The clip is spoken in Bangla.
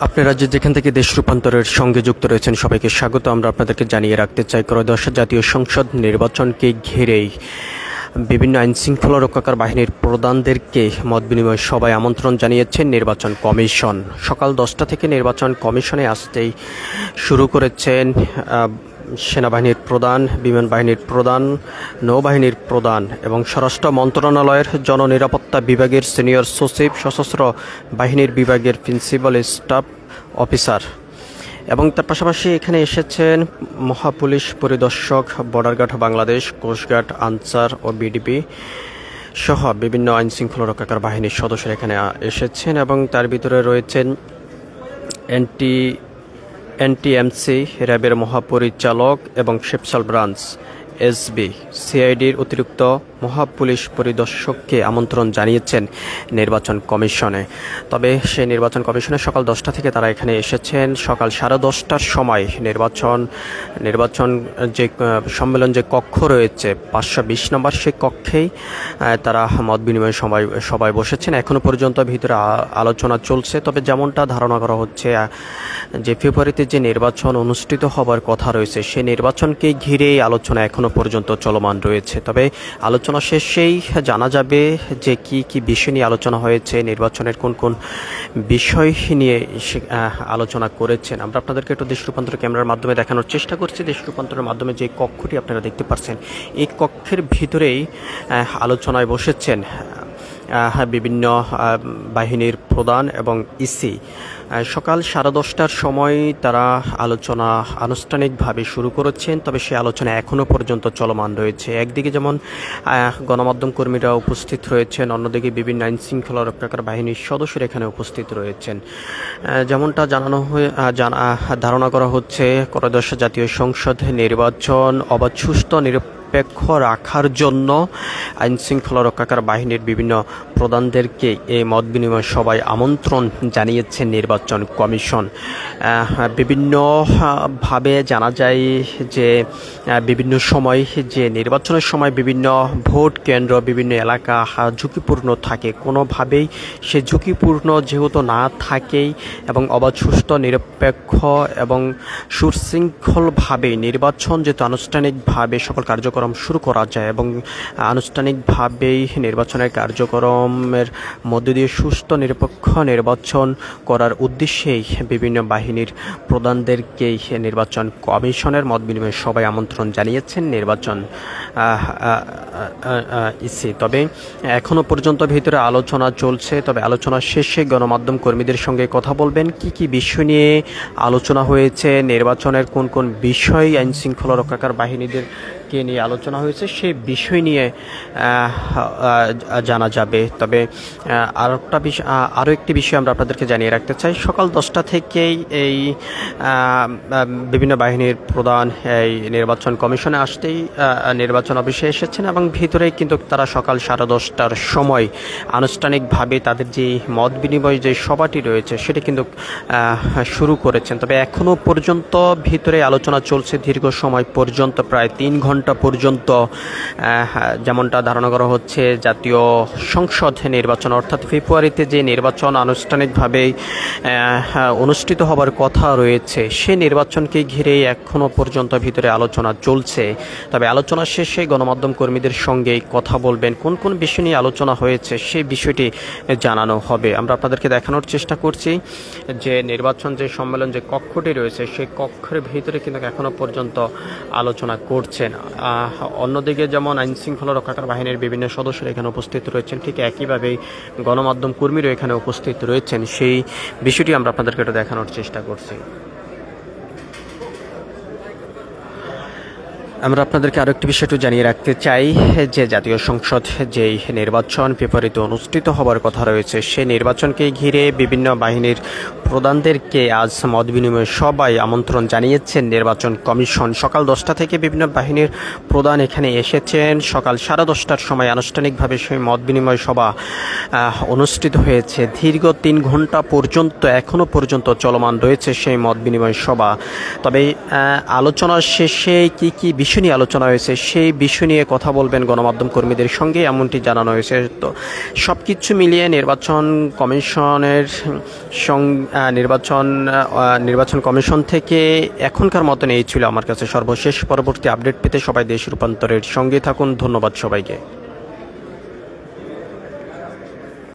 আপনারা যেখান থেকে দেশ রূপান্তরের সঙ্গে যুক্ত রয়েছেন সবাইকে স্বাগত। আমরা আপনাদেরকে জানিয়ে রাখতে চাই, ত্রয়োদশ জাতীয় সংসদ নির্বাচনকে ঘিরেই বিভিন্ন আইনশৃঙ্খলা রক্ষাকারী বাহিনীর প্রধানদেরকে মত বিনিময় সভায় আমন্ত্রণ জানিয়েছেন নির্বাচন কমিশন। সকাল 10টা থেকে নির্বাচন কমিশনে আসতেই শুরু করেছেন সেনাবাহিনীর প্রধান, বিমান বাহিনীর প্রধান, নৌবাহিনীর প্রধান এবং স্বরাষ্ট্র মন্ত্রণালয়ের জননিরাপত্তা বিভাগের সিনিয়র সচিব, সশস্ত্র বাহিনীর বিভাগের প্রিন্সিপাল স্টাফ অফিসার এবং তার পাশাপাশি এখানে এসেছেন মহাপুলিশ পরিদর্শক, border guard Bangladesh, coast guard, Ansar ও বিডিপি সহ বিভিন্ন আইনশৃঙ্খলা রক্ষাকারী বাহিনীর সদস্যরা এখানে এসেছেন এবং তার ভিতরে রয়েছেন এনটিএমসি, র্যাবের মহাপরিচালক এবং শিবসাল ব্রাঞ্চ, এসবি, সিআইডির অতিরিক্ত মহাপুলিশ পরিদর্শককে আমন্ত্রণ জানিয়েছেন নির্বাচন কমিশনে। তবে সেই নির্বাচন কমিশনে সকাল 10টা থেকে তারা এখানে এসেছেন। সকাল 10:30টার সময় নির্বাচন যে সম্মেলন যে কক্ষ রয়েছে 520 নম্বর, সেই কক্ষেই তারা মত বিনিময় সবাই বসেছেন। এখনও পর্যন্ত ভিতরে আলোচনা চলছে। তবে যেমনটা ধারণা করা হচ্ছে যে ফেব্রুয়ারিতে যে নির্বাচন অনুষ্ঠিত হবার কথা রয়েছে, সেই নির্বাচনকে ঘিরেই আলোচনা এখনও পর্যন্ত চলমান রয়েছে। তবে আলোচনা শেষেই জানা যাবে যে কি বিষয় নিয়ে আলোচনা হয়েছে, নির্বাচনের কোন কোন বিষয় নিয়ে আলোচনা করেছেন। আমরা আপনাদেরকে একটু দেশ রূপান্তর ক্যামেরার মাধ্যমে দেখানোর চেষ্টা করছি। দেশ রূপান্তরের মাধ্যমে যে কক্ষটি আপনারা দেখতে পাচ্ছেন, এই কক্ষের ভিতরেই আলোচনায় বসেছেন বিভিন্ন বাহিনীর প্রধান এবং ইসি। সকাল 10:30টার সময় তারা আলোচনা আনুষ্ঠানিকভাবে শুরু করেছেন। তবে সেই আলোচনা এখনও পর্যন্ত চলমান রয়েছে। একদিকে যেমন গণমাধ্যম কর্মীরা উপস্থিত রয়েছেন, অন্যদিকে বিভিন্ন আইনশৃঙ্খলা রক্ষাকারী বাহিনীর সদস্যরা এখানে উপস্থিত রয়েছেন। যেমনটা ধারণা করা হচ্ছে, ত্রয়োদশ জাতীয় সংসদ নির্বাচন অবাধ, সুষ্ঠু, নিরপেক্ষ রাখার জন্য আইনশৃঙ্খলা রক্ষাকারী বাহিনীর বিভিন্ন প্রধানদেরকে এই মত বিনিময় সভায় আমন্ত্রণ জানিয়েছেন নির্বাচন কমিশন। বিভিন্নভাবে জানা যায় যে বিভিন্ন সময় যে নির্বাচনের সময় বিভিন্ন ভোট কেন্দ্র, বিভিন্ন এলাকা ঝুঁকিপূর্ণ থাকে। কোনোভাবেই সে ঝুঁকিপূর্ণ যেহেতু না থাকেই এবং অবাধ, সুষ্ঠু, নিরপেক্ষ এবং সুশৃঙ্খলভাবে নির্বাচন যেহেতু আনুষ্ঠানিকভাবে সকল কার্যক্রম শুরু করা যায় এবং আনুষ্ঠানিকভাবেই নির্বাচনের কার্যক্রমের মধ্য দিয়ে সুষ্ঠু নিরপেক্ষ নির্বাচন করার উদ্দেশ্যেই বিভিন্ন বাহিনীর প্রধানদেরকেই নির্বাচন কমিশনের মত বিনিময় সভায় আমন্ত্রণ জানিয়েছেন নির্বাচন ইসি। তবে এখনও পর্যন্ত ভিতরে আলোচনা চলছে। তবে আলোচনা শেষে গণমাধ্যম কর্মীদের সঙ্গে কথা বলবেন, কি বিষয় নিয়ে আলোচনা হয়েছে, নির্বাচনের কোন কোন বিষয় আইনশৃঙ্খলা রক্ষাকারী বাহিনীদের নিয়ে আলোচনা হয়েছে, সেই বিষয় নিয়ে জানা যাবে। তবে আরও একটি বিষয় আমরা আপনাদেরকে জানিয়ে রাখতে চাই। সকাল 10টা থেকেই এই বিভিন্ন বাহিনীর প্রধান এই নির্বাচন কমিশনে আসতেই নির্বাচন অফিসে এসেছেন এবং ভিতরে কিন্তু তারা সকাল 10:30টার সময় আনুষ্ঠানিকভাবে তাদের যে মত বিনিময় যে সভাটি রয়েছে সেটি কিন্তু শুরু করেছেন। তবে এখনও পর্যন্ত ভিতরে আলোচনা চলছে দীর্ঘ সময় পর্যন্ত, প্রায় 3 ঘন্টা পর্যন্ত। যেমনটা ধারণা করা হচ্ছে, জাতীয় সংসদ নির্বাচন অর্থাৎ ফেব্রুয়ারিতে যে নির্বাচন আনুষ্ঠানিকভাবে অনুষ্ঠিত হবার কথা রয়েছে, সেই নির্বাচনকে ঘিরে এখনও পর্যন্ত ভিতরে আলোচনা চলছে। তবে আলোচনা শেষে গণমাধ্যম কর্মীদের সঙ্গে কথা বলবেন, কোন কোন বিষয় নিয়ে আলোচনা হয়েছে সেই বিষয়টি জানানো হবে। আমরা আপনাদেরকে দেখানোর চেষ্টা করছি যে নির্বাচন যে সম্মেলন যে কক্ষটি রয়েছে, সেই কক্ষের ভিতরে কিন্তু এখনও পর্যন্ত আলোচনা করছেন। অন্যদিকে যেমন আইনশৃঙ্খলা রক্ষাকারী বাহিনীর বিভিন্ন সদস্যরা এখানে উপস্থিত রয়েছেন, ঠিক একইভাবেই গণমাধ্যম কর্মীরা এখানে উপস্থিত রয়েছেন। সেই বিষয়টি আমরা আপনাদেরকে একটু দেখানোর চেষ্টা করছি। আমরা আপনাদেরকে আরও একটি বিষয় জানিয়ে রাখতে চাই যে জাতীয় সংসদ যেই নির্বাচন ফেব্রুয়ারিতে অনুষ্ঠিত হবার কথা রয়েছে, সেই নির্বাচনকে ঘিরে বিভিন্ন বাহিনীর প্রধানদেরকে আজ মত বিনিময় সভায় আমন্ত্রণ জানিয়েছেন নির্বাচন কমিশন। সকাল 10টা থেকে বিভিন্ন বাহিনীর প্রধান এখানে এসেছেন। সকাল 10:30টার সময় আনুষ্ঠানিকভাবে সেই মত বিনিময় সভা অনুষ্ঠিত হয়েছে। দীর্ঘ 3 ঘন্টা পর্যন্ত এখনও পর্যন্ত চলমান রয়েছে সেই মত বিনিময় সভা। তবে আলোচনার শেষে কি বিষয় নিয়ে আলোচনা হয়েছে সেই বিষয় নিয়ে কথা বলবেন গণমাধ্যম কর্মীদের সঙ্গে, এমনটি জানানো হয়েছে। তো সব কিছু মিলিয়ে নির্বাচন কমিশনের নির্বাচন কমিশন থেকে এখনকার মতন এই ছিল আমার কাছে সর্বশেষ। পরবর্তী আপডেট পেতে সবাই দেশ রূপান্তরের সঙ্গে থাকুন। ধন্যবাদ সবাইকে।